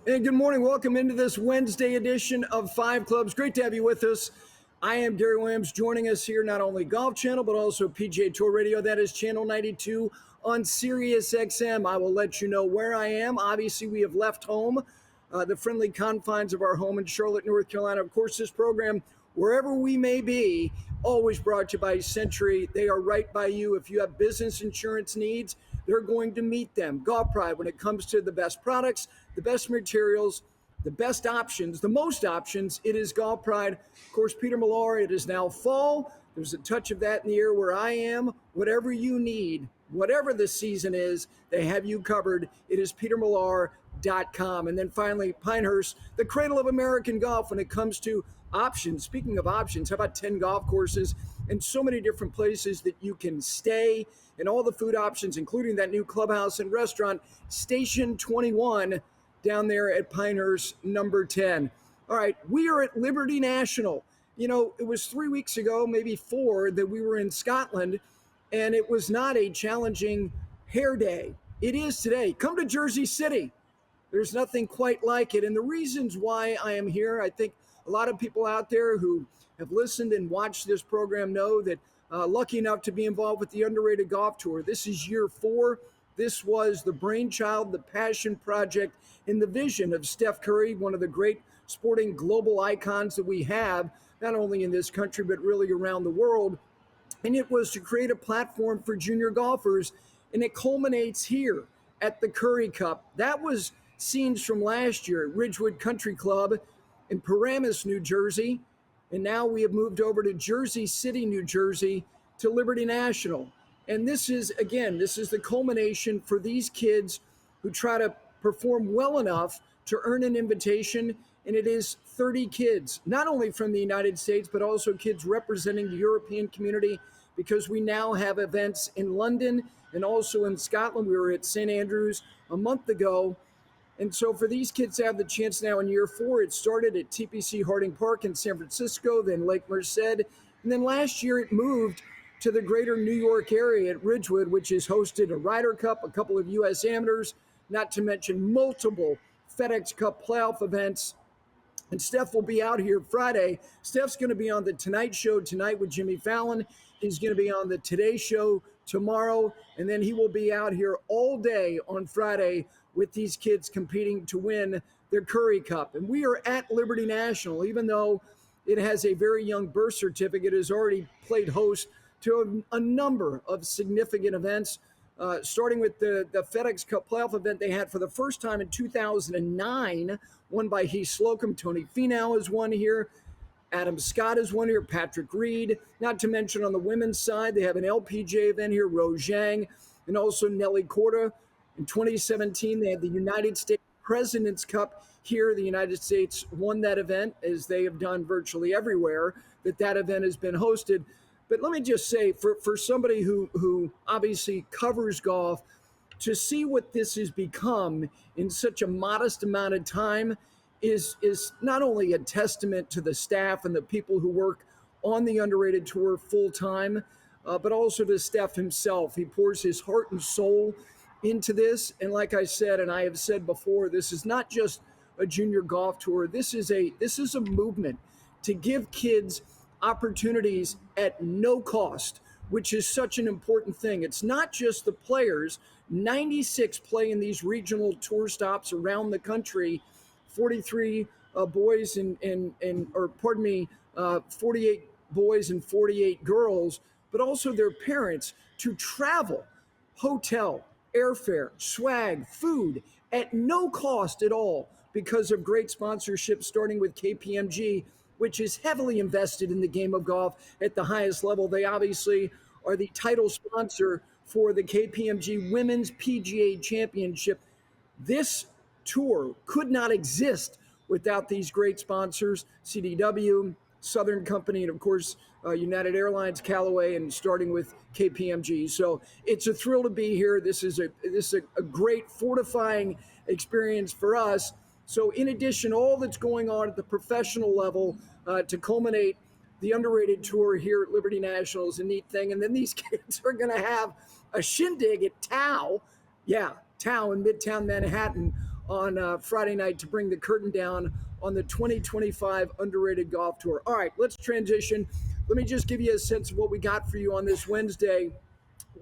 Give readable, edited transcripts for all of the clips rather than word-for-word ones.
And good morning. Welcome into this Wednesday edition of Five Clubs. Great to have you with us. I am Gary Williams, joining us here, not only Golf Channel, but also PGA Tour Radio. That is Channel 92 on Sirius XM. I will let you know where I am. Obviously, we have left home, the friendly confines of our home in Charlotte, North Carolina. Of course, this program, wherever we may be, always brought to you by Century. They are right by you. If you have business insurance needs, they're going to meet them. Golf Pride, when it comes to the best products, the best materials, the best options, the most options, it is Golf Pride. Of course, Peter Millar, it is now fall. There's a touch of that in the air where I am. Whatever you need, whatever the season is, they have you covered. It is petermillar.com. And then finally, Pinehurst, the cradle of American golf when it comes to options. Speaking of options, how about 10 golf courses and so many different places that you can stay, and all the food options, including that new clubhouse and restaurant, Station 21, down there at Pinehurst, number 10. All right, we are at Liberty National. You know, it was 3 weeks ago, maybe 4, that we were in Scotland, and it was not a challenging hair day. It is today. Come to Jersey City. There's nothing quite like it. And the reasons why I am here, I think a lot of people out there who have listened and watched this program know that lucky enough to be involved with the Underrated Golf Tour. This is year 4. This was the brainchild, the passion project, and the vision of Steph Curry, one of the great sporting global icons that we have, not only in this country, but really around the world. And it was to create a platform for junior golfers, and it culminates here at the Curry Cup. That was scenes from last year at Ridgewood Country Club in Paramus, New Jersey. And now we have moved over to Jersey City, New Jersey, to Liberty National. And this is the culmination for these kids who try to perform well enough to earn an invitation. And it is 30 kids, not only from the United States, but also kids representing the European community, because we now have events in London and also in Scotland. We were at St. Andrews a month ago. And so for these kids to have the chance now in year 4, it started at TPC Harding Park in San Francisco, then Lake Merced. And then last year it moved to the greater New York area at Ridgewood, which has hosted a Ryder Cup, a couple of U.S. amateurs, not to mention multiple FedEx Cup playoff events. And Steph will be out here Friday. Steph's going to be on the Tonight Show tonight with Jimmy Fallon. He's going to be on the Today Show tomorrow. And then he will be out here all day on Friday with these kids competing to win their Curry Cup. And we are at Liberty National, even though it has a very young birth certificate, it has already played host to a number of significant events, starting with the FedEx Cup playoff event they had for the first time in 2009, won by Heath Slocum. Tony Finau has won here. Adam Scott has won here. Patrick Reed. Not to mention on the women's side, they have an LPGA event here, Rose Zhang, and also Nelly Korda. In 2017, they had the United States President's Cup here. The United States won that event, as they have done virtually everywhere that event has been hosted. But let me just say, for somebody who obviously covers golf, to see what this has become in such a modest amount of time is not only a testament to the staff and the people who work on the Underrated Tour full time, but also to Steph himself. He pours his heart and soul into this. And like I said, and I have said before, this is not just a junior golf tour. This is a movement to give kids opportunities at no cost, which is such an important thing. It's not just the players. 96 play in these regional tour stops around the country. 43 boys 48 boys and 48 girls, but also their parents, to travel, hotel, airfare, swag, food at no cost at all, because of great sponsorship, starting with KPMG, which is heavily invested in the game of golf at the highest level. They obviously are the title sponsor for the KPMG Women's PGA Championship. This tour could not exist without these great sponsors: CDW, Southern Company, and of course, United Airlines, Callaway, and starting with KPMG. So it's a thrill to be here. This is a great fortifying experience for us. So in addition, all that's going on at the professional level to culminate the Underrated Tour here at Liberty National is a neat thing. And then these kids are going to have a shindig at Tao in Midtown Manhattan on Friday night to bring the curtain down on the 2025 Underrated Golf Tour. All right, let's transition. Let me just give you a sense of what we got for you on this Wednesday.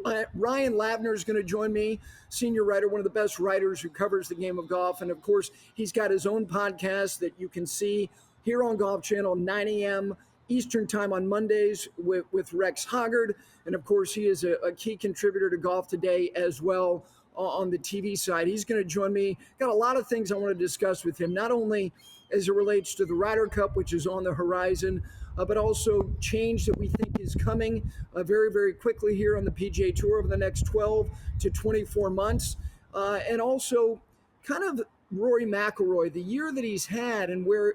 Ryan Lavner is going to join me, senior writer, one of the best writers who covers the game of golf. And of course, he's got his own podcast that you can see here on Golf Channel, 9 a.m. Eastern time on Mondays with Rex Hoggard. And of course, he is a key contributor to Golf Today as well on the TV side. He's going to join me. Got a lot of things I want to discuss with him, not only as it relates to the Ryder Cup, which is on the horizon, but also change that we think is coming very, very quickly here on the PGA Tour over the next 12 to 24 months. And also kind of Rory McIlroy, the year that he's had, and where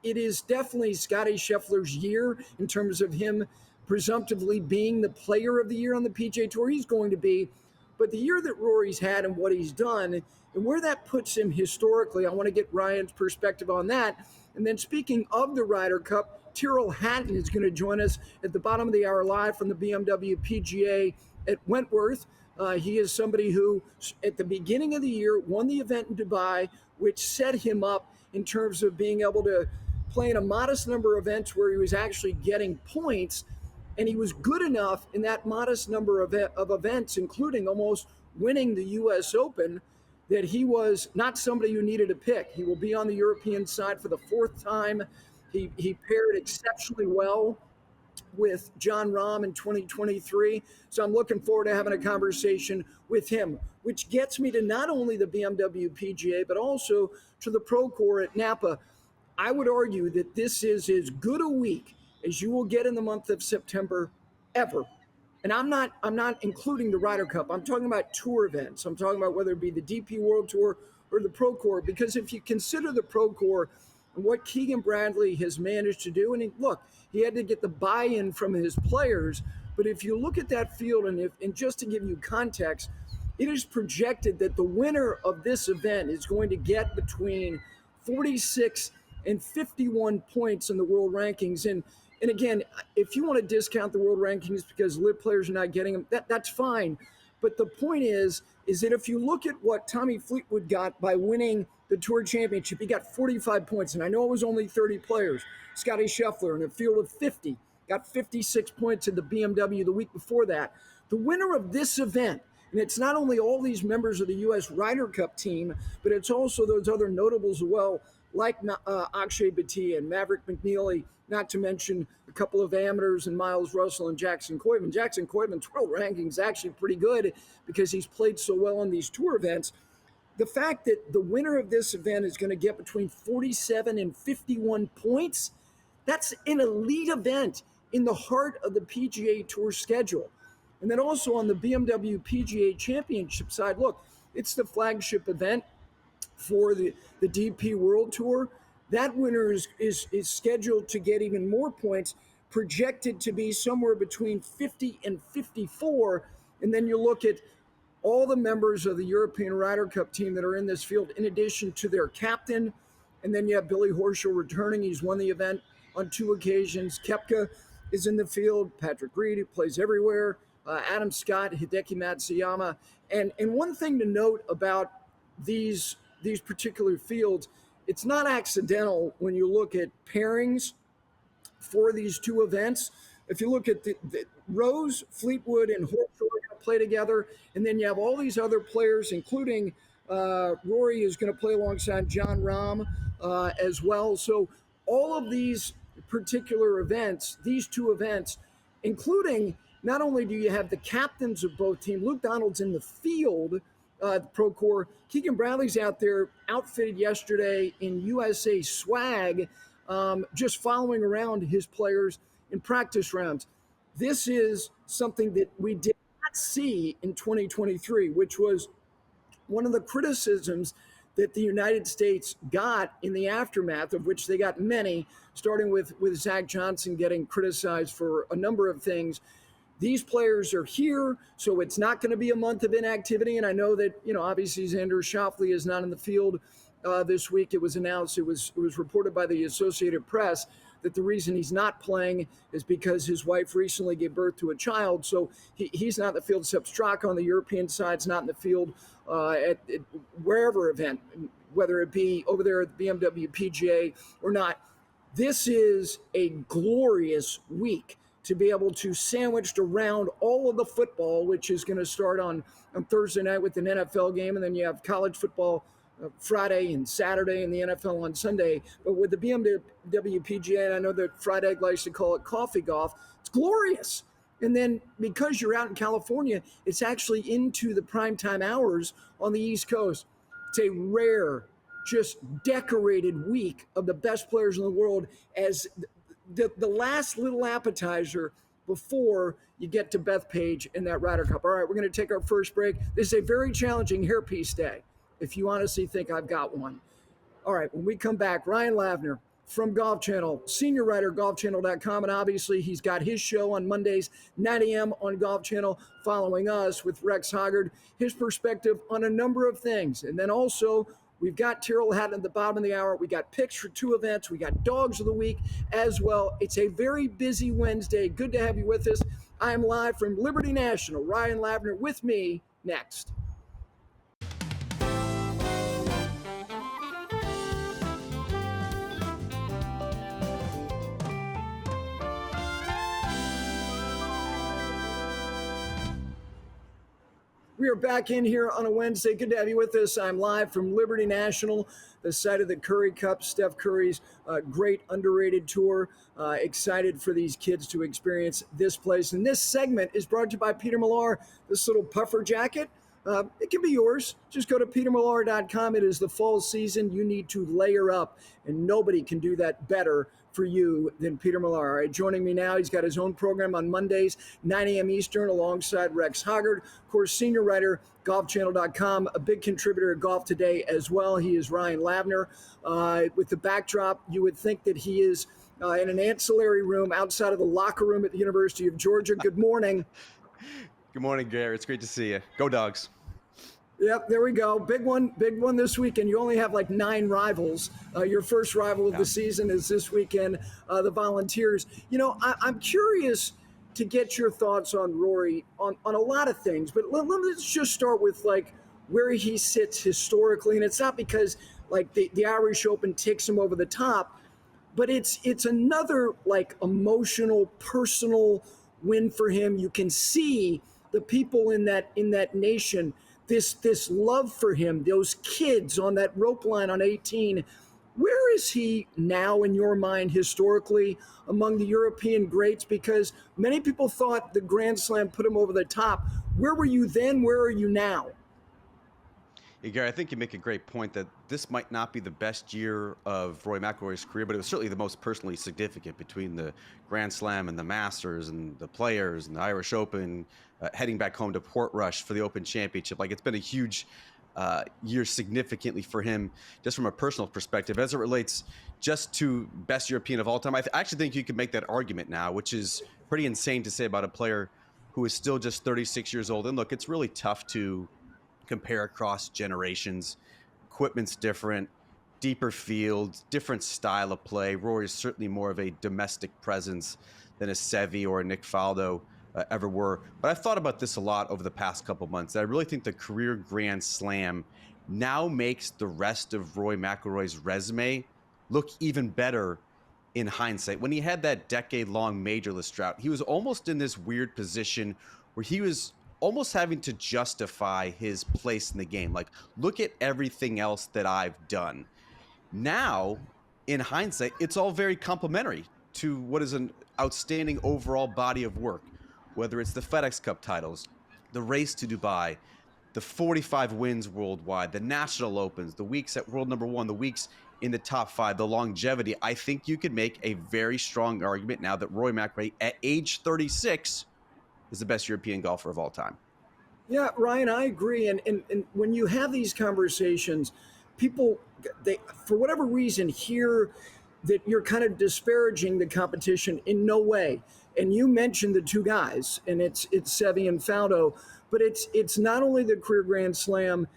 it is definitely Scottie Scheffler's year in terms of him presumptively being the player of the year on the PGA Tour. He's going to be. But the year that Rory's had and what he's done and where that puts him historically, I want to get Ryan's perspective on that. And then speaking of the Ryder Cup, Tyrrell Hatton is going to join us at the bottom of the hour live from the BMW PGA at Wentworth. He is somebody who, at the beginning of the year, won the event in Dubai, which set him up in terms of being able to play in a modest number of events where he was actually getting points. And he was good enough in that modest number of events, including almost winning the U.S. Open, that he was not somebody you needed to pick. He will be on the European side for the fourth time. He paired exceptionally well with Jon Rahm in 2023. So I'm looking forward to having a conversation with him, which gets me to not only the BMW PGA, but also to the Procore at Napa. I would argue that this is as good a week as you will get in the month of September ever. And I'm not including the Ryder Cup. I'm talking about tour events. I'm talking about whether it be the DP World Tour or the Procore, because if you consider the Procore and what Keegan Bradley has managed to do, and he had to get the buy-in from his players, but if you look at that field, and just to give you context, it is projected that the winner of this event is going to get between 46 and 51 points in the world rankings. And again, if you want to discount the world rankings because LIV players are not getting them, that's fine. But the point is that if you look at what Tommy Fleetwood got by winning the Tour Championship, he got 45 points. And I know it was only 30 players. Scottie Scheffler in a field of 50 got 56 points in the BMW the week before that. The winner of this event, and it's not only all these members of the U.S. Ryder Cup team, but it's also those other notables as well, like Akshay Bhatia and Maverick McNeely, not to mention a couple of amateurs and Miles Russell and Jackson Koidman. Jackson Koidman's world ranking is actually pretty good because he's played so well on these tour events. The fact that the winner of this event is going to get between 47 and 51 points, that's an elite event in the heart of the PGA Tour schedule. And then also on the BMW PGA Championship side, look, it's the flagship event for the DP World Tour. That winner is scheduled to get even more points, projected to be somewhere between 50 and 54. And then you look at all the members of the European Ryder Cup team that are in this field, in addition to their captain. And then you have Billy Horschel returning. He's won the event on 2 occasions. Koepka is in the field. Patrick Reed, who plays everywhere. Adam Scott, Hideki Matsuyama. And one thing to note about these particular fields, it's not accidental when you look at pairings for these two events. If you look at the Rose, Fleetwood, and Horschel play together, and then you have all these other players, including Rory is going to play alongside Jon Rahm as well. So all of these particular events, these two events, including not only do you have the captains of both teams, Luke Donald's in the field, Procore. Keegan Bradley's out there outfitted yesterday in USA swag, just following around his players in practice rounds. This is something that we did not see in 2023, which was one of the criticisms that the United States got in the aftermath, of which they got many, starting with Zach Johnson getting criticized for a number of things. These players are here, so it's not going to be a month of inactivity. And I know that, obviously Xander Schauffele is not in the field this week. It was announced, it was reported by the Associated Press that the reason he's not playing is because his wife recently gave birth to a child. So he's not in the field. Sepp Straka on the European side is not in the field at wherever event. whether it be over there at the BMW PGA or not. This is a glorious week to be able to sandwich around all of the football, which is going to start on Thursday night with an NFL game, and then you have college football Friday and Saturday and the NFL on Sunday. But with the BMW PGA, and I know that Fried Egg likes to call it coffee golf, it's glorious. And then because you're out in California, it's actually into the primetime hours on the East Coast. It's a rare, just decorated week of the best players in the world as the last little appetizer before you get to Bethpage in that Ryder Cup. All right, we're going to take our first break. This is a very challenging hairpiece day, if you honestly think I've got one. All right, when we come back, Ryan Lavner from Golf Channel, senior writer, golfchannel.com, and obviously he's got his show on Mondays, 9 a.m. on Golf Channel, following us with Rex Hoggard, his perspective on a number of things. And then also, we've got Tyrrell Hatton at the bottom of the hour. We got picks for 2 events. We got dogs of the week as well. It's a very busy Wednesday. Good to have you with us. I am live from Liberty National. Ryan Lavner with me next. We are back in here on a Wednesday. Good to have you with us. I'm live from Liberty National, the site of the Curry Cup, Steph Curry's great underrated tour. Excited for these kids to experience this place. And this segment is brought to you by Peter Millar. This little puffer jacket, it can be yours. Just go to petermillar.com. It is the fall season. You need to layer up, and nobody can do that better for you than Peter Millar. All right, joining me now, he's got his own program on Mondays, 9 a.m. Eastern, alongside Rex Hoggard, of course, senior writer, golfchannel.com, a big contributor at Golf Today as well. He is Ryan Lavner. With the backdrop, you would think that he is in an ancillary room outside of the locker room at the University of Georgia. Good morning. Good morning, Gary. It's great to see you. Go Dogs. Yep, there we go. Big one this weekend. You only have like 9 rivals. Your first rival of the season is this weekend, the Volunteers. You know, I'm curious to get your thoughts on Rory on a lot of things, but let's just start with like where he sits historically. And it's not because like the Irish Open takes him over the top, but it's another like emotional, personal win for him. You can see the people in that nation, this love for him, those kids on that rope line on 18. Where is he now in your mind historically among the European greats? Because many people thought the Grand Slam put him over the top. Where were you then? Where are you now? Hey, Gary, I think you make a great point that this might not be the best year of Rory McIlroy's career, but it was certainly the most personally significant between the Grand Slam and the Masters and the Players and the Irish Open, heading back home to Portrush for the Open Championship. Like, it's been a huge year significantly for him just from a personal perspective. As it relates just to best European of all time, I actually think you could make that argument now, which is pretty insane to say about a player who is still just 36 years old. And look, it's really tough to compare across generations. Equipment's different, deeper fields, different style of play. Rory is certainly more of a domestic presence than a Seve or a Nick Faldo ever were. But I've thought about this a lot over the past couple months. I really think the career Grand Slam now makes the rest of Rory McIlroy's resume look even better in hindsight. When he had that decade-long majorless drought, he was almost in this weird position where he was almost having to justify his place in the game. Like, look at everything else that I've done. Now, in hindsight, it's all very complimentary to what is an outstanding overall body of work, whether it's the FedEx Cup titles, the race to Dubai, the 45 wins worldwide, the national opens, the weeks at world number 1, the weeks in the top 5, the longevity. I think you could make a very strong argument now that Rory McIlroy at age 36 is the best European golfer of all time. Yeah, Ryan, I agree. And when you have these conversations, people, they, for whatever reason, hear that you're kind of disparaging the competition. In no way. And you mentioned the 2 guys, and it's Seve and Faldo, but it's not only the career Grand Slam.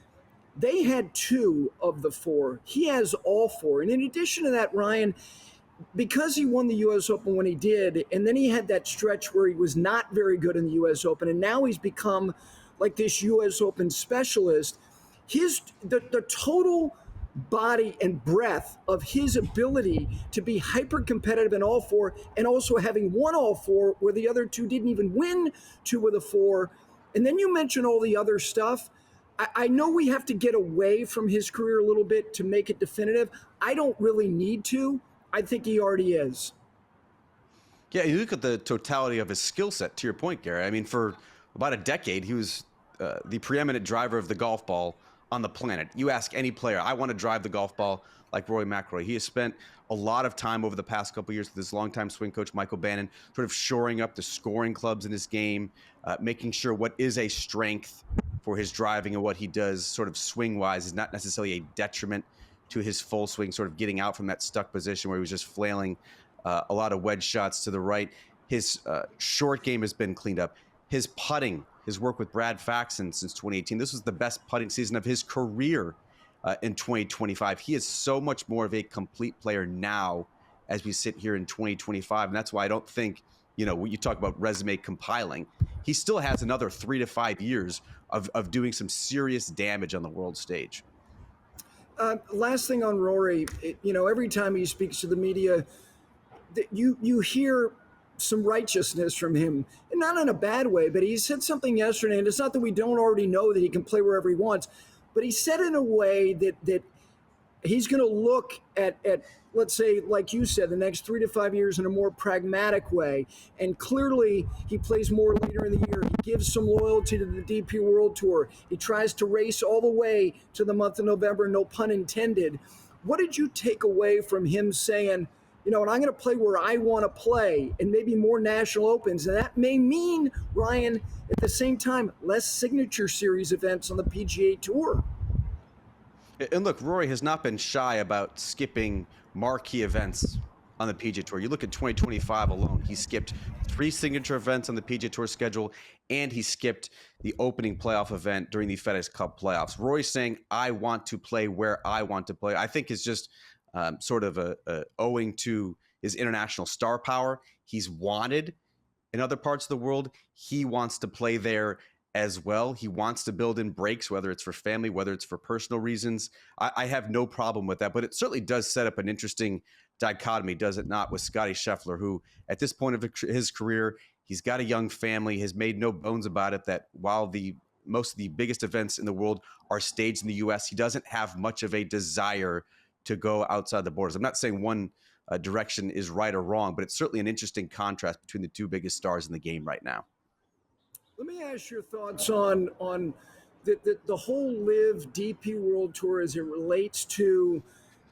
They had 2 of the 4. He has all 4. And in addition to that, Ryan, because he won the U.S. Open when he did, and then he had that stretch where he was not very good in the U.S. Open, and now he's become like this U.S. Open specialist, the total body and breadth of his ability to be hyper competitive in all four, and also having won all four where the other two didn't even win two of the four. And then you mention all the other stuff. I know we have to get away from his career a little bit to make it definitive. I don't really need to. I think he already is. Yeah, you look at the totality of his skill set, to your point, Gary. I mean, for about a decade, he was the preeminent driver of the golf ball on the planet. You ask any player, I want to drive the golf ball like Rory McIlroy. He has spent a lot of time over the past couple of years with his longtime swing coach, Michael Bannon, sort of shoring up the scoring clubs in his game, making sure what is a strength for his driving and what he does sort of swing-wise is not necessarily a detriment to his full swing, sort of getting out from that stuck position where he was just flailing a lot of wedge shots to the right. His short game has been cleaned up. His putting, his work with Brad Faxon since 2018, this was the best putting season of his career in 2025. He is so much more of a complete player now as we sit here in 2025. And that's why I don't think, when you talk about resume compiling, he still has another 3 to 5 years of doing some serious damage on the world stage. Last thing on Rory, every time he speaks to the media, you hear some righteousness from him, and not in a bad way, but he said something yesterday, and it's not that we don't already know that he can play wherever he wants, but he said in a way that he's going to look at, let's say, like you said, the next 3 to 5 years in a more pragmatic way. And clearly he plays more later in the year. He gives some loyalty to the DP World Tour. He tries to race all the way to the month of November, no pun intended. What did you take away from him saying, and I'm going to play where I want to play, and maybe more national opens? And that may mean, Ryan, at the same time, less signature series events on the PGA Tour. And look, Rory has not been shy about skipping marquee events on the PGA Tour. You look at 2025 alone, he skipped 3 signature events on the PGA Tour schedule, and he skipped the opening playoff event during the FedEx Cup playoffs. Rory's saying, I want to play where I want to play, I think is just sort of owing to his international star power. He's wanted in other parts of the world. He wants to play there as well. He wants to build in breaks, whether it's for family, whether it's for personal reasons. I have no problem with that, but it certainly does set up an interesting dichotomy, does it not, with Scottie Scheffler, who at this point of his career, he's got a young family, has made no bones about it that while most of the biggest events in the world are staged in the U.S., he doesn't have much of a desire to go outside the borders. I'm not saying one direction is right or wrong, but it's certainly an interesting contrast between the two biggest stars in the game right now. Let me ask your thoughts on the whole Live DP World Tour as it relates to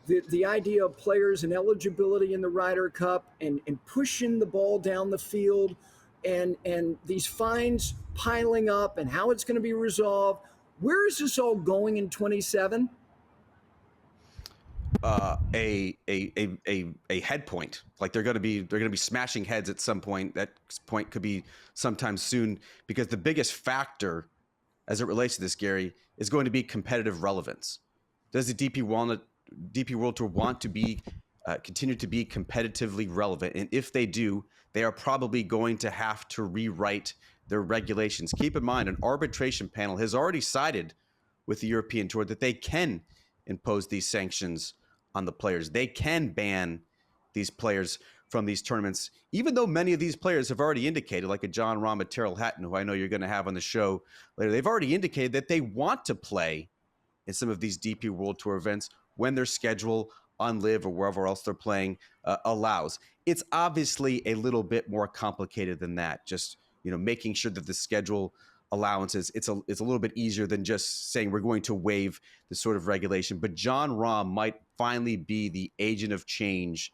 the idea of players and eligibility in the Ryder Cup and pushing the ball down the field and these fines piling up and how it's going to be resolved. Where is this all going in 27? A head point. Like they're going to be smashing heads at some point. That point could be sometime soon, because the biggest factor as it relates to this, Gary, is going to be competitive relevance. Does the DP World Tour want to be continue to be competitively relevant? And if they do, they are probably going to have to rewrite their regulations. Keep in mind, an arbitration panel has already sided with the European Tour that they can impose these sanctions on the players. They can ban these players from these tournaments, even though many of these players have already indicated, like a John Rahm, a Tyrrell Hatton, who I know you're going to have on the show later, they've already indicated that they want to play in some of these DP World Tour events when their schedule on Live or wherever else they're playing allows. It's obviously a little bit more complicated than that. Just, making sure that the schedule allowances, it's a little bit easier than just saying we're going to waive this sort of regulation. But John Rahm might finally be the agent of change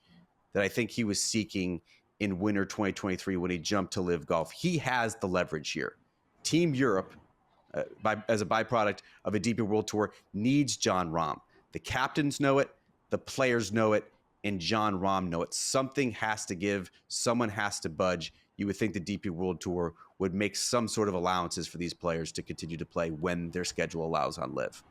that I think he was seeking in winter 2023 when he jumped to Live Golf. He has the leverage here. Team Europe, as a byproduct of a DP World Tour, needs John Rahm. The captains know it, the players know it, and John Rahm know it. Something has to give. Someone has to budge. You would think the DP World Tour would make some sort of allowances for these players to continue to play when their schedule allows on Live.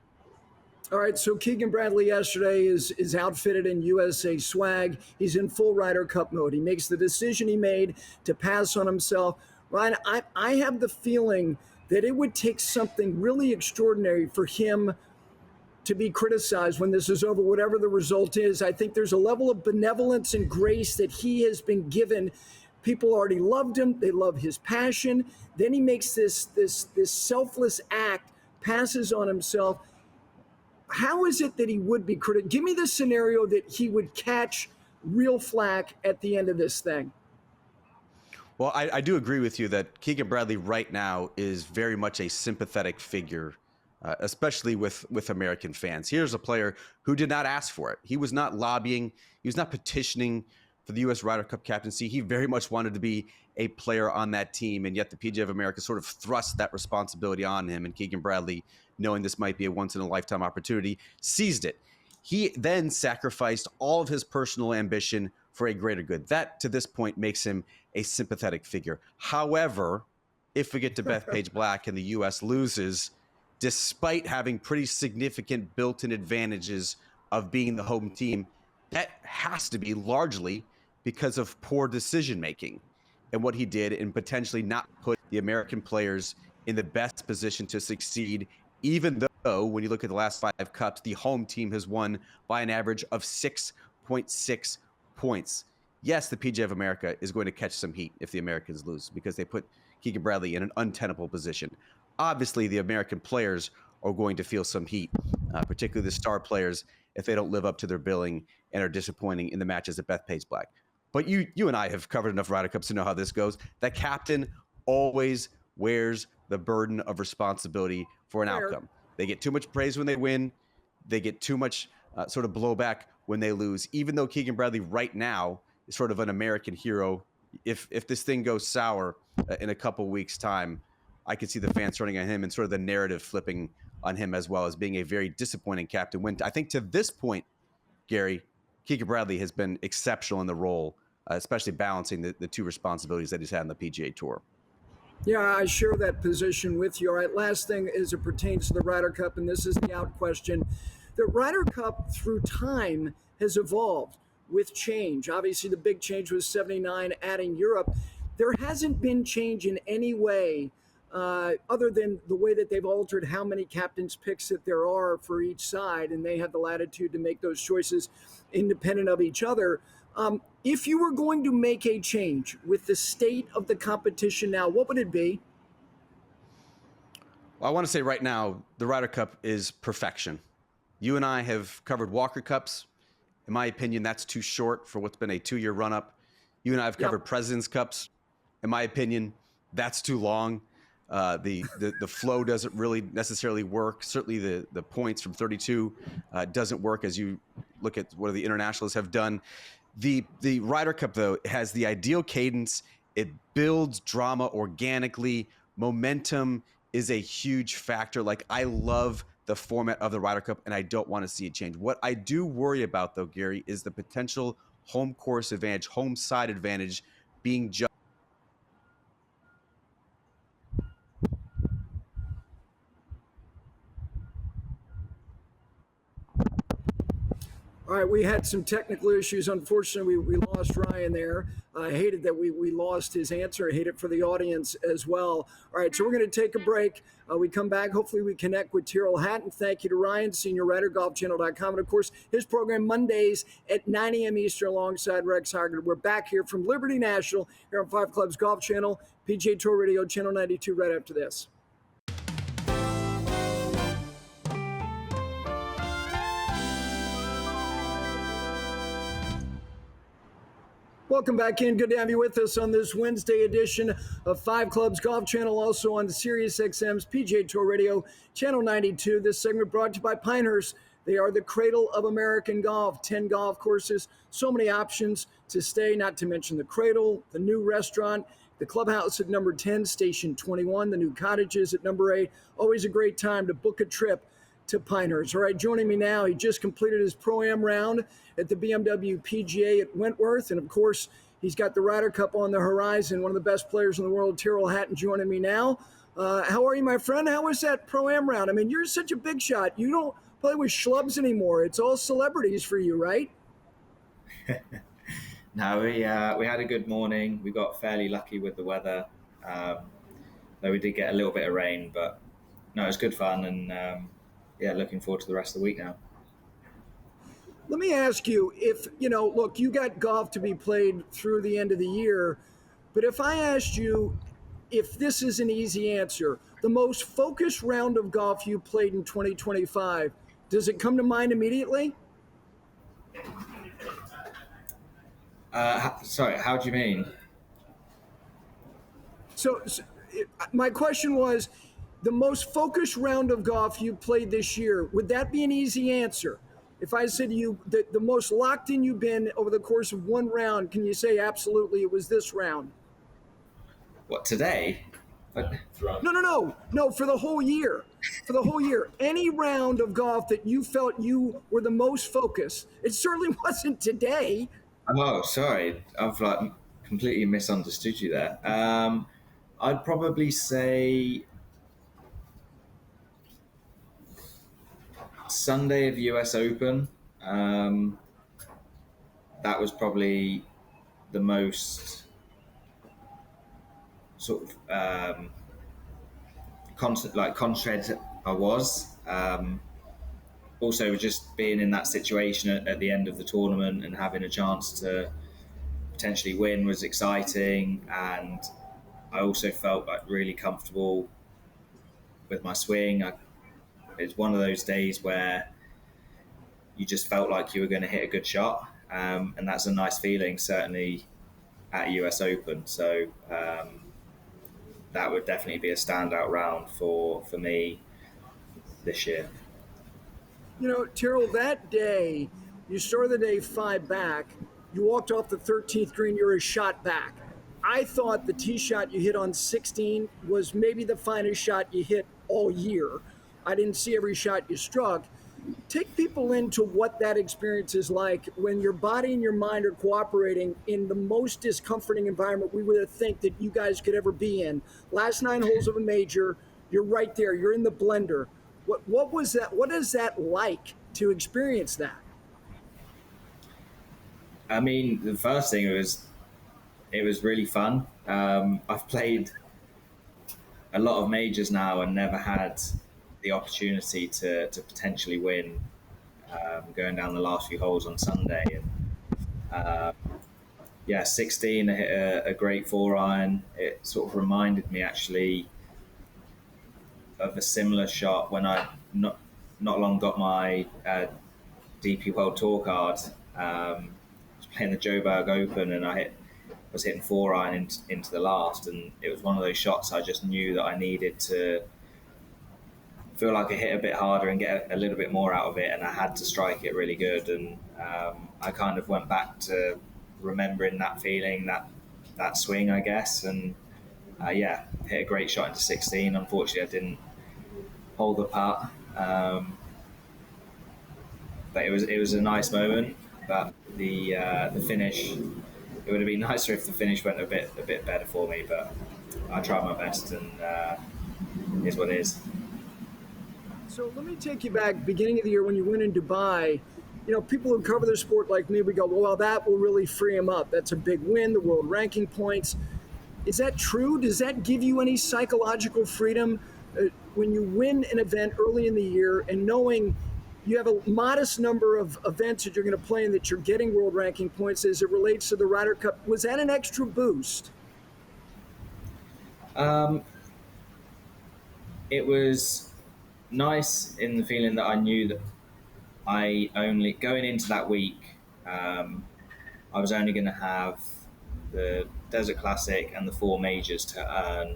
All right, so Keegan Bradley yesterday is outfitted in USA swag. He's in full Ryder Cup mode. He makes the decision he made to pass on himself. Ryan, I have the feeling that it would take something really extraordinary for him to be criticized when this is over, whatever the result is. I think there's a level of benevolence and grace that he has been given. People already loved him. They love his passion. Then he makes this selfless act, passes on himself. How is it that he would be critical? Give me the scenario that he would catch real flack at the end of this thing. Well, I do agree with you that Keegan Bradley right now is very much a sympathetic figure, especially with American fans. Here's a player who did not ask for it. He was not lobbying. He was not petitioning for the U.S. Ryder Cup captaincy. He very much wanted to be a player on that team, and yet the PGA of America sort of thrust that responsibility on him, and Keegan Bradley, knowing this might be a once-in-a-lifetime opportunity, seized it. He then sacrificed all of his personal ambition for a greater good. That, to this point, makes him a sympathetic figure. However, if we get to Bethpage Black and the U.S. loses, despite having pretty significant built-in advantages of being the home team, that has to be largely because of poor decision-making and what he did in potentially not put the American players in the best position to succeed, even though when you look at the last 5 cups, the home team has won by an average of 6.6 points. Yes, the PGA of America is going to catch some heat if the Americans lose because they put Keegan Bradley in an untenable position. Obviously, the American players are going to feel some heat, particularly the star players, if they don't live up to their billing and are disappointing in the matches at Bethpage Black. But you and I have covered enough Ryder Cups to know how this goes. The captain always wears the burden of responsibility for an outcome. They get too much praise when they win. They get too much sort of blowback when they lose, even though Keegan Bradley right now is sort of an American hero. If this thing goes sour in a couple weeks' time, I could see the fans turning on him and sort of the narrative flipping on him as well as being a very disappointing captain. When I think to this point, Gary, Keegan Bradley has been exceptional in the role, especially balancing the two responsibilities that he's had on the PGA Tour. Yeah, I share that position with you. All right, last thing as it pertains to the Ryder Cup, and this is the out question. The Ryder Cup through time has evolved with change. Obviously, the big change was 79 adding Europe. There hasn't been change in any way other than the way that they've altered how many captains picks that there are for each side, and they have the latitude to make those choices independent of each other. If you were going to make a change with the state of the competition now, what would it be? Well, I want to say right now, the Ryder Cup is perfection. You and I have covered Walker Cups. In my opinion, that's too short for what's been a 2-year run-up. You and I have covered President's Cups. In my opinion, that's too long. The flow doesn't really necessarily work. Certainly the points from 32 doesn't work as you look at what the internationalists have done. The Ryder Cup, though, has the ideal cadence. It builds drama organically. Momentum is a huge factor. Like, I love the format of the Ryder Cup, and I don't want to see it change. What I do worry about, though, Gary, is the potential home course advantage, home side advantage being judged. All right, we had some technical issues. Unfortunately, we lost Ryan there. I hated that we lost his answer. I hate it for the audience as well. All right, so we're going to take a break. We come back. Hopefully, we connect with Tyrrell Hatton. Thank you to Ryan, senior writer, golfchannel.com. And, of course, his program Mondays at 9 a.m. Eastern alongside Rex Hargett. We're back here from Liberty National here on 5 Clubs Golf Channel, PGA Tour Radio, Channel 92, right after this. Welcome back in. Good to have you with us on this Wednesday edition of 5 Clubs Golf Channel, also on SiriusXM's PGA Tour Radio, Channel 92. This segment brought to you by Pinehurst. They are the cradle of American golf. 10 golf courses, so many options to stay, not to mention the cradle, the new restaurant, the clubhouse at number 10, Station 21, the new cottages at number 8. Always a great time to book a trip to Pinehurst. All right, joining me now, he just completed his Pro-Am round at the BMW PGA at Wentworth. And, of course, he's got the Ryder Cup on the horizon. One of the best players in the world, Tyrrell Hatton, joining me now. How are you, my friend? How was that Pro-Am round? I mean, you're such a big shot. You don't play with schlubs anymore. It's all celebrities for you, right? No, we had a good morning. We got fairly lucky with the weather. Though we did get a little bit of rain, but no, it was good fun. And looking forward to the rest of the week now. Let me ask you if, look, you got golf to be played through the end of the year, but if I asked you if this is an easy answer, the most focused round of golf you played in 2025, does it come to mind immediately? Sorry, how do you mean? So my question was, the most focused round of golf you played this year, would that be an easy answer? If I said to you that the most locked in you've been over the course of one round, can you say absolutely it was this round? What, today? No, for the whole year. For the whole year. Any round of golf that you felt you were the most focused. It certainly wasn't today. Oh, sorry. I've completely misunderstood you there. I'd probably say Sunday of US Open. That was probably the most sort of concentrated I was. Also, just being in that situation at the end of the tournament and having a chance to potentially win was exciting, and I also felt really comfortable with my swing. It's one of those days where you just felt like you were going to hit a good shot, and that's a nice feeling, certainly at US Open. So that would definitely be a standout round for me this year. Tyrrell, that day, you started the day 5 back. You walked off the 13th green, you're a shot back. I thought the tee shot you hit on 16 was maybe the finest shot you hit all year. I didn't see every shot you struck. Take people into what that experience is like when your body and your mind are cooperating in the most discomforting environment we would think that you guys could ever be in. Last 9 holes of a major, you're right there. You're in the blender. What was that? What is that like to experience that? I mean, the first thing it was really fun. I've played a lot of majors now and never had the opportunity to potentially win, going down the last few holes on Sunday. And 16, I hit a great 4-iron. It sort of reminded me actually of a similar shot when I not long got my DP World Tour card. I was playing the Joburg Open and I was hitting 4-iron into the last, and it was one of those shots I just knew that I needed to feel like I hit a bit harder and get a little bit more out of it, and I had to strike it really good. And I kind of went back to remembering that feeling, that swing, I guess, and hit a great shot into 16. Unfortunately, I didn't hold the putt, but it was a nice moment. But the finish, it would have been nicer if the finish went a bit better for me. But I tried my best, and it is what it is. So let me take you back, beginning of the year when you went in Dubai. People who cover the sport like me, we go, well, that will really free him up. That's a big win, the world ranking points. Is that true? Does that give you any psychological freedom when you win an event early in the year and knowing you have a modest number of events that you're going to play and that you're getting world ranking points as it relates to the Ryder Cup? Was that an extra boost? It was nice in the feeling that I knew that going into that week, I was only going to have the Desert Classic and the 4 majors to earn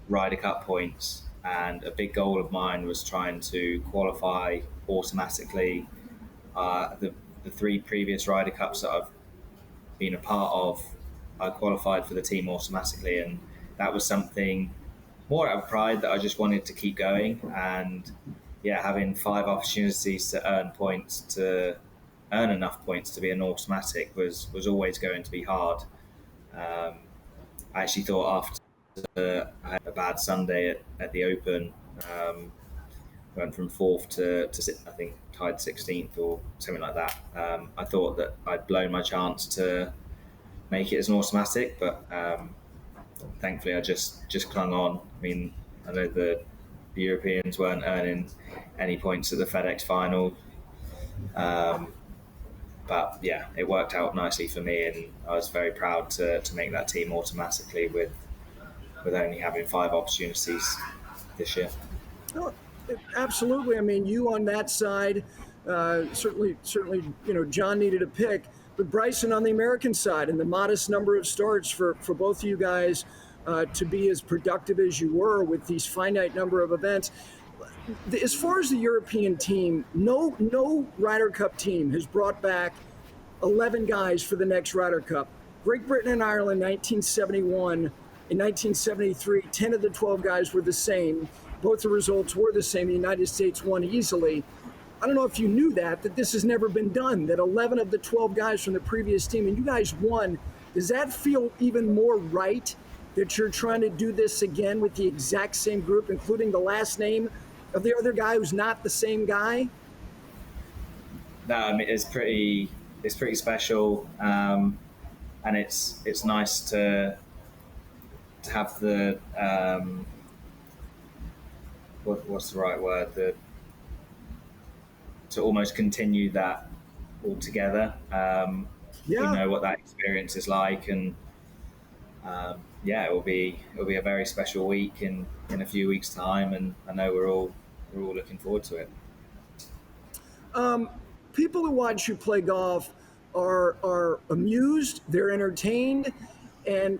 Ryder Cup points, and a big goal of mine was trying to qualify automatically. The 3 previous Ryder Cups that I've been a part of, I qualified for the team automatically, and that was something more out of pride that I just wanted to keep going. And having 5 opportunities to earn enough points to be an automatic was always going to be hard. I actually thought after I had a bad Sunday at the Open, went from 4th to I think tied 16th or something like that. I thought that I'd blown my chance to make it as an automatic, but thankfully I just clung on. I mean, I know the the Europeans weren't earning any points at the FedEx final. But yeah, it worked out nicely for me, and I was very proud to make that team automatically with only having 5 opportunities this year. Oh, absolutely. I mean, you on that side, certainly, John needed a pick, but Bryson on the American side, and the modest number of starts for both of you guys to be as productive as you were with these finite number of events. As far as the European team, no Ryder Cup team has brought back 11 guys for the next Ryder Cup. Great Britain and Ireland, 1971. In 1973, 10 of the 12 guys were the same. Both the results were the same. The United States won easily. I don't know if you knew that this has never been done, that 11 of the 12 guys from the previous team, and you guys won. Does that feel even more right that you're trying to do this again with the exact same group, including the last name of the other guy who's not the same guy? No, I mean, it's pretty special, and it's nice to have the what's the right word, to almost continue that all together. We know what that experience is like, and it will be a very special week in a few weeks' time, and I know we're all looking forward to it. People who watch you play golf are amused, they're entertained, and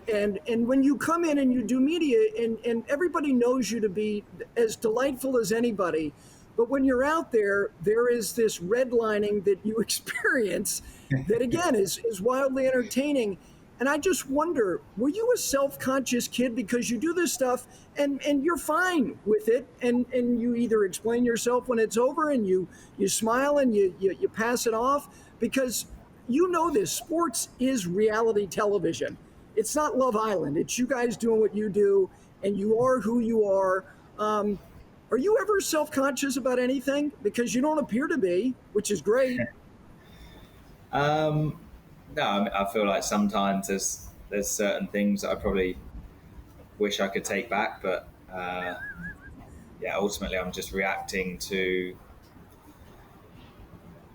when you come in and you do media, and everybody knows you to be as delightful as anybody, but when you're out there, there is this redlining that you experience that again is wildly entertaining. And I just wonder, were you a self-conscious kid because you do this stuff and you're fine with it, and you either explain yourself when it's over and you smile and you pass it off, because you know this, sports is reality television. It's not Love Island. It's you guys doing what you do, and you are who you are. Are you ever self-conscious about anything? Because you don't appear to be, which is great. No, I feel like sometimes there's certain things that I probably wish I could take back, but ultimately I'm just reacting to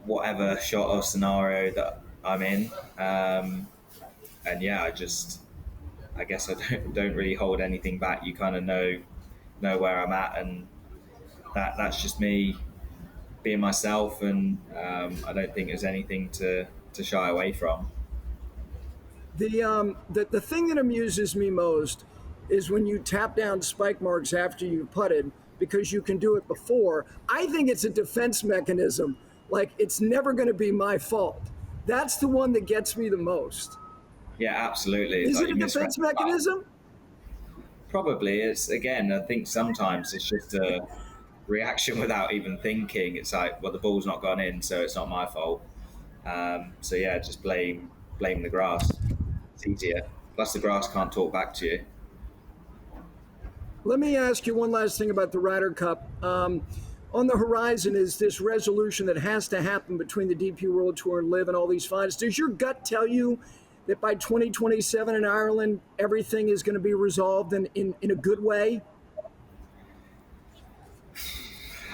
whatever shot or scenario that I'm in, and I guess I don't really hold anything back. You kind of know where I'm at, and that's just me being myself, and I don't think there's anything to shy away from. The thing that amuses me most is when you tap down spike marks after you putted, because you can do it before. I think it's a defense mechanism. Like, it's never going to be my fault. That's the one that gets me the most. Yeah, absolutely. Is it a defense mechanism? Probably. It's, again, I think sometimes it's just a reaction without even thinking. It's like, well, the ball's not gone in, so it's not my fault. Just blame the grass. It's easier. Plus, the grass can't talk back to you. Let me ask you one last thing about the Ryder Cup. On the horizon is this resolution that has to happen between the DP World Tour and LIV and all these fines. Does your gut tell you that by 2027 in Ireland, everything is going to be resolved in a good way?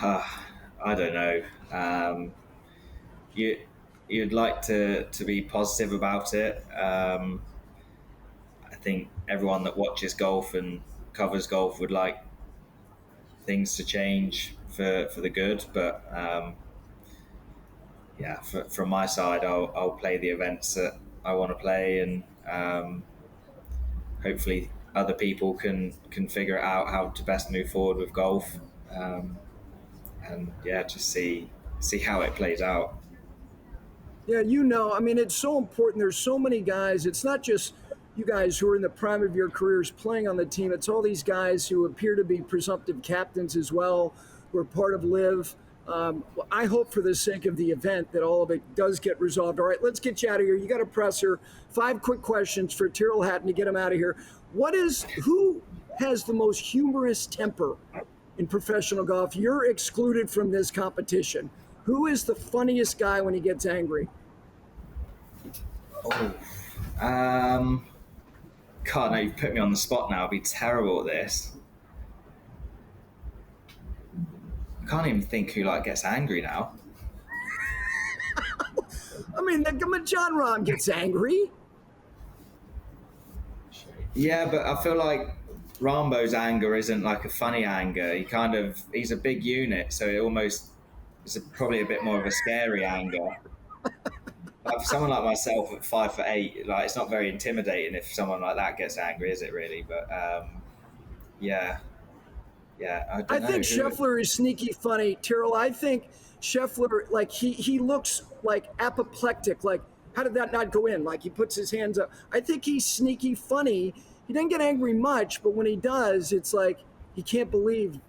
I don't know. You'd like to be positive about it. I think everyone that watches golf and covers golf would like things to change for the good, but from my side, I'll play the events that I want to play, and hopefully other people can figure out how to best move forward with golf, just see how it plays out. Yeah, I mean, it's so important. There's so many guys. It's not just you guys who are in the prime of your careers playing on the team. It's all these guys who appear to be presumptive captains as well, who are part of LIV. I hope for the sake of the event that all of it does get resolved. All right, let's get you out of here. You got a presser. 5 quick questions for Tyrrell Hatton to get him out of here. Who has the most humorous temper in professional golf? You're excluded from this competition. Who is the funniest guy when he gets angry? God, no, you've put me on the spot now. I'll be terrible at this. can't even think who like gets angry now. I mean, John Rahm gets angry. Yeah, but I feel like Rambo's anger isn't like a funny anger. He's a big unit, so it's probably a bit more of a scary anger. Like for someone like myself at 5'8", like it's not very intimidating if someone like that gets angry, is it really? But yeah, I think Scheffler is sneaky funny, Tyrrell. I think Scheffler, like he looks like apoplectic. Like, how did that not go in? Like he puts his hands up. I think he's sneaky funny. He doesn't get angry much, but when he does, it's like he can't believe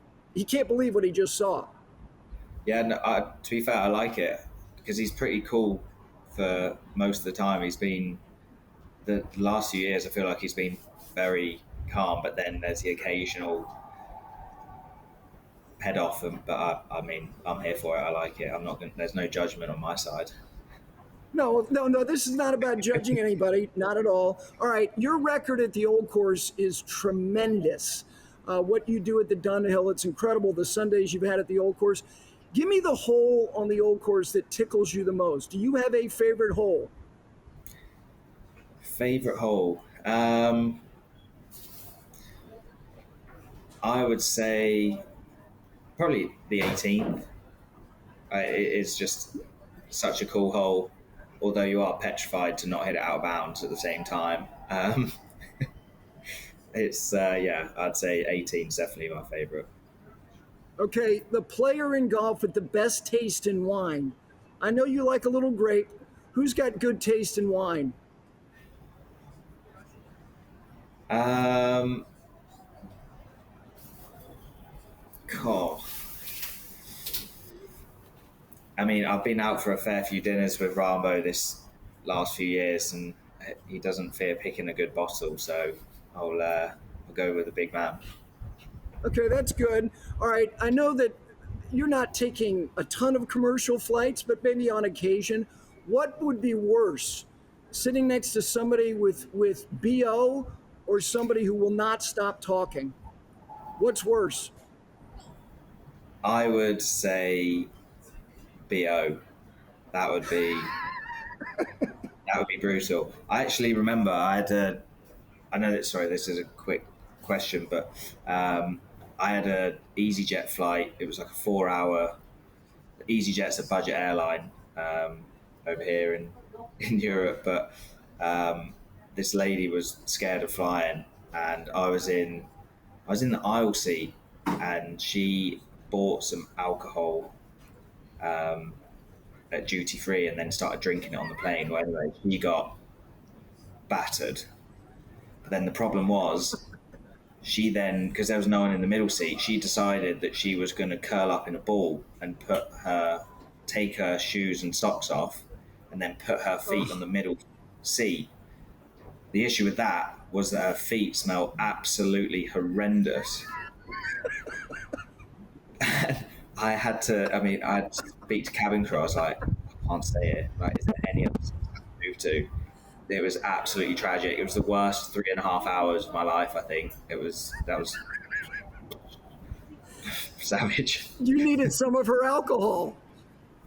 what he just saw. Yeah, no, to be fair, I like it because he's pretty cool for most of the time. He's been the last few years. I feel like he's been very calm, but then there's the occasional head off. But I mean, I'm here for it. I like it. There's no judgment on my side. No. This is not about judging anybody. Not at all. All right, your record at the Old Course is tremendous. What you do at the Dunhill, it's incredible. The Sundays you've had at the Old Course. Give me the hole on the Old Course that tickles you the most. Do you have a favorite hole? Favorite hole? I would say probably the 18th. It's just such a cool hole, although you are petrified to not hit it out of bounds at the same time. I'd say 18 is definitely my favorite. Okay, the player in golf with the best taste in wine. I know you like a little grape. Who's got good taste in wine? Cool. I mean, I've been out for a fair few dinners with Rambo this last few years, and he doesn't fear picking a good bottle, so I'll go with the big man. Okay, that's good. All right, I know that you're not taking a ton of commercial flights, but maybe on occasion. What would be worse, sitting next to somebody with BO or somebody who will not stop talking? What's worse? I would say BO. That would be brutal. I actually remember I know that. Sorry, this is a quick question, but I had a EasyJet flight. It was like a 4-hour. EasyJet's a budget airline over here in Europe, but this lady was scared of flying, and I was in the aisle seat, and she bought some alcohol at duty free, and then started drinking it on the plane. Well, anyway, she got battered. But then the problem was, she then, because there was no one in the middle seat, she decided that she was going to curl up in a ball and take her shoes and socks off, and then put her feet on the middle seat. The issue with that was that her feet smelled absolutely horrendous. I had to speak to cabin crew. I was like, I can't stay here. Like, is there any other place I can move to? It was absolutely tragic. It was the worst 3.5 hours of my life, I think. That was savage. You needed some of her alcohol.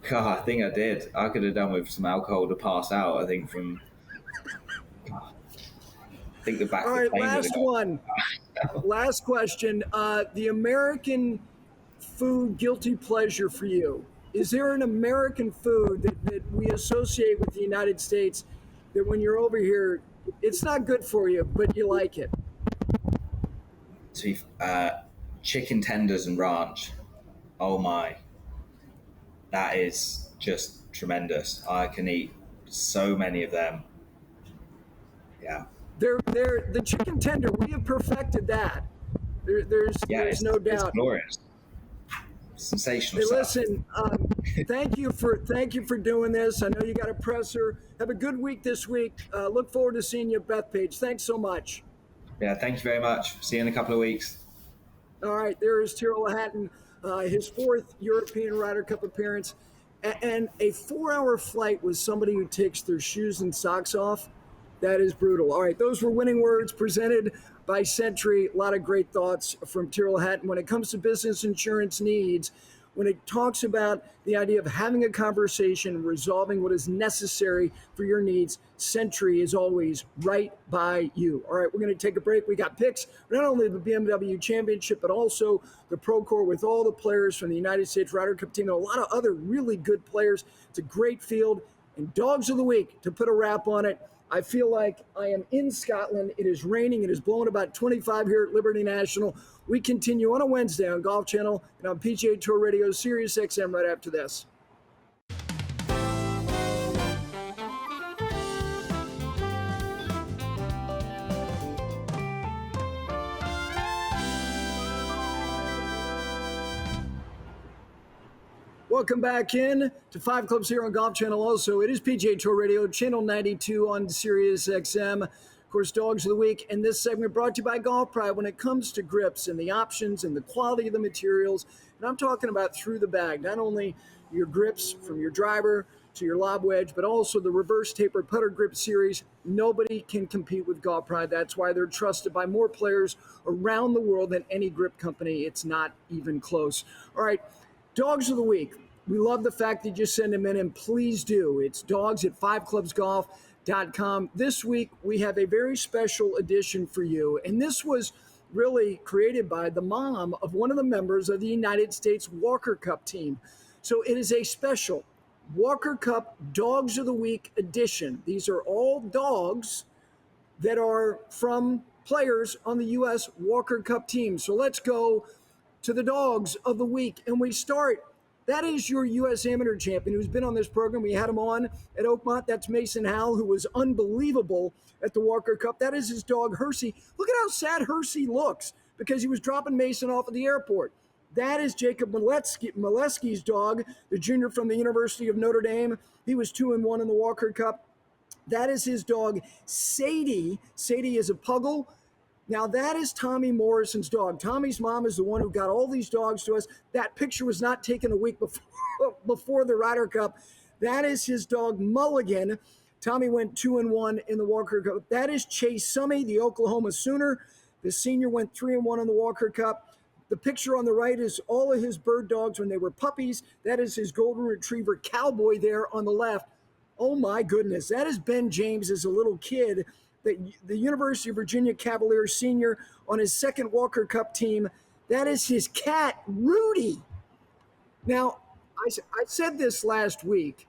God, I think I did. I could have done with some alcohol to pass out, I think, from... I think the back All of the right, plane last one. Last question. The American food guilty pleasure for you. Is there an American food that we associate with the United States that when you're over here, it's not good for you, but you like it? Chicken tenders and ranch. Oh my. That is just tremendous. I can eat so many of them. Yeah. They're the chicken tender. We have perfected that. There's no doubt. It's glorious. Sensational Hey, stuff. listen, thank you for doing this. I know you got a presser. Have a good week this week. Look forward to seeing you at Bethpage. Thanks so much. Yeah, thank you very much. See you in a couple of weeks. All right, there is Tyrrell Hatton, his 4th European Ryder Cup appearance, and a 4-hour flight with somebody who takes their shoes and socks off. That is brutal. All right, those were winning words presented by Sentry. A lot of great thoughts from Tyrrell Hatton. When it comes to business insurance needs, when it talks about the idea of having a conversation, resolving what is necessary for your needs, Century is always right by you. All right, we're going to take a break. We got picks, not only the BMW Championship, but also the Procore with all the players from the United States Ryder Cup team and a lot of other really good players. It's a great field. And Dogs of the Week, to put a wrap on it, I feel like I am in Scotland. It is raining. It is blowing about 25 here at Liberty National. We continue on a Wednesday on Golf Channel and on PGA Tour Radio, Sirius XM right after this. Welcome back in to Five Clubs here on Golf Channel. Also, it is PGA Tour Radio, Channel 92 on Sirius XM. Of course, Dogs of the Week. And this segment brought to you by Golf Pride when it comes to grips and the options and the quality of the materials. And I'm talking about through the bag, not only your grips from your driver to your lob wedge, but also the reverse taper putter grip series. Nobody can compete with Golf Pride. That's why they're trusted by more players around the world than any grip company. It's not even close. All right. Dogs of the Week. We love the fact that you send them in, and please do. It's dogs@fiveclubsgolf.com. This week, we have a very special edition for you, and this was really created by the mom of one of the members of the United States Walker Cup team. So it is a special Walker Cup Dogs of the Week edition. These are all dogs that are from players on the U.S. Walker Cup team. So let's go to the Dogs of the Week. And we start, that is your U.S. Amateur champion who's been on this program. We had him on at Oakmont. That's Mason Howell, who was unbelievable at the Walker Cup. That is his dog, Hersey. Look at how sad Hersey looks because he was dropping Mason off at the airport. That is Jacob Molesky's dog, the junior from the University of Notre Dame. He was 2-1 in the Walker Cup. That is his dog, Sadie. Sadie is a puggle. Now, that is Tommy Morrison's dog. Tommy's mom is the one who got all these dogs to us. That picture was not taken a week before the Ryder Cup. That is his dog, Mulligan. Tommy went 2-1 in the Walker Cup. That is Chase Summey, the Oklahoma Sooner. The senior went 3-1 in the Walker Cup. The picture on the right is all of his bird dogs when they were puppies. That is his golden retriever, Cowboy, there on the left. Oh, my goodness. That is Ben James as a little kid. The University of Virginia Cavaliers senior on his second Walker Cup team. That is his cat, Rudy. Now, I said this last week,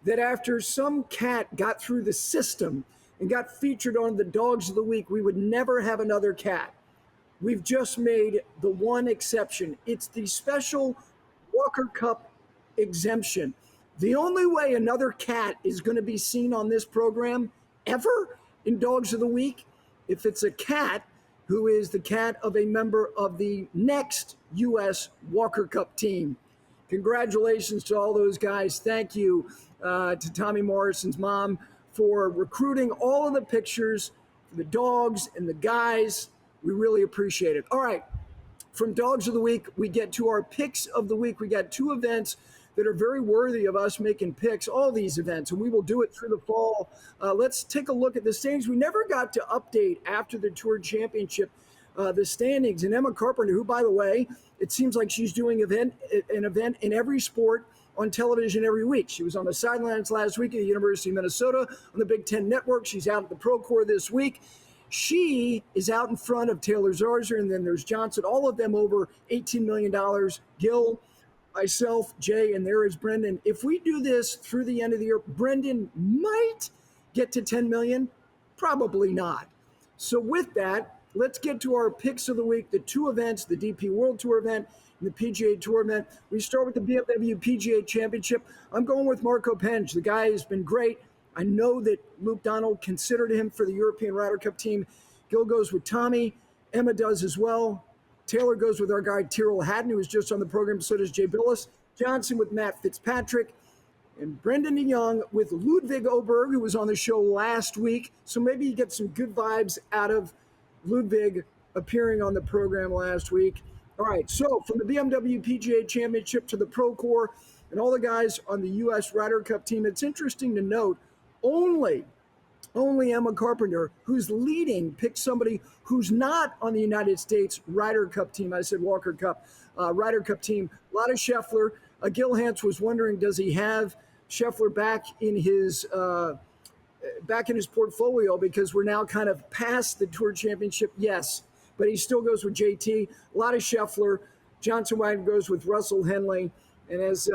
that after some cat got through the system and got featured on the Dogs of the Week, we would never have another cat. We've just made the one exception. It's the special Walker Cup exemption. The only way another cat is going to be seen on this program ever in Dogs of the Week, if it's a cat who is the cat of a member of the next U.S. Walker Cup team. Congratulations to all those guys. Thank you to Tommy Morrison's mom for recruiting all of the pictures for the dogs and the guys. We really appreciate it. All right, from Dogs of the Week, we get to our picks of the week. We got two events that are very worthy of us making picks, all these events, and we will do it through the fall. Let's take a look at the standings. We never got to update after the Tour Championship the standings. And Emma Carpenter, who, by the way, it seems like she's doing an event in every sport on television every week. She was on the sidelines last week at the University of Minnesota on the Big Ten Network. She's out at the Procore this week. She is out in front of Taylor Zarzer, and then there's Johnson, all of them over $18 million. Gil, myself, Jay, and there is Brendan. If we do this through the end of the year, Brendan might get to 10 million, probably not. So with that, let's get to our picks of the week, the two events, the DP World Tour event and the PGA Tour event. We start with the BMW PGA Championship. I'm going with Marco Penge. The guy has been great. I know that Luke Donald considered him for the European Ryder Cup team. Gil goes with Tommy. Emma does as well. Taylor goes with our guy Tyrrell Hatton, who was just on the program. So does Jay Billis. Johnson with Matt Fitzpatrick. And Brendan DeYoung with Ludwig Oberg, who was on the show last week. So maybe you get some good vibes out of Ludwig appearing on the program last week. All right, so from the BMW PGA Championship to the Procore and all the guys on the U.S. Ryder Cup team, it's interesting to note only only Emma Carpenter, who's leading, picked somebody who's not on the United States Ryder Cup team. I said Walker Cup, Ryder Cup team. A lot of Scheffler. Gil Hance was wondering, does he have Scheffler back in his portfolio because we're now kind of past the Tour Championship? Yes, but he still goes with JT. A lot of Scheffler. Johnson Wagner goes with Russell Henley. And as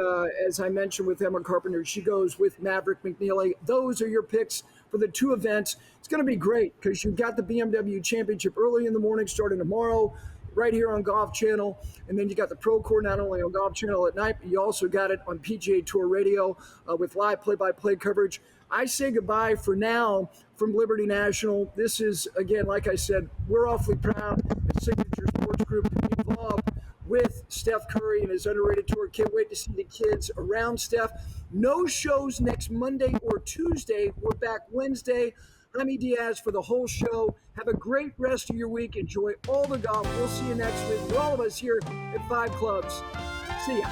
I mentioned with Emma Carpenter, she goes with Maverick McNeely. Those are your picks for the two events. It's going to be great because you've got the BMW Championship early in the morning starting tomorrow right here on Golf Channel. And then you got the Procore not only on Golf Channel at night, but you also got it on PGA Tour Radio with live play-by-play coverage. I say goodbye for now from Liberty National. This is, again, like I said, we're awfully proud at Signature Sports Group to be involved with Steph Curry and his underrated tour. Can't wait to see the kids around Steph. No shows next Monday or Tuesday. We're back Wednesday. Jaime Diaz for the whole show. Have a great rest of your week. Enjoy all the golf. We'll see you next week. For all of us here at 5 Clubs. See ya.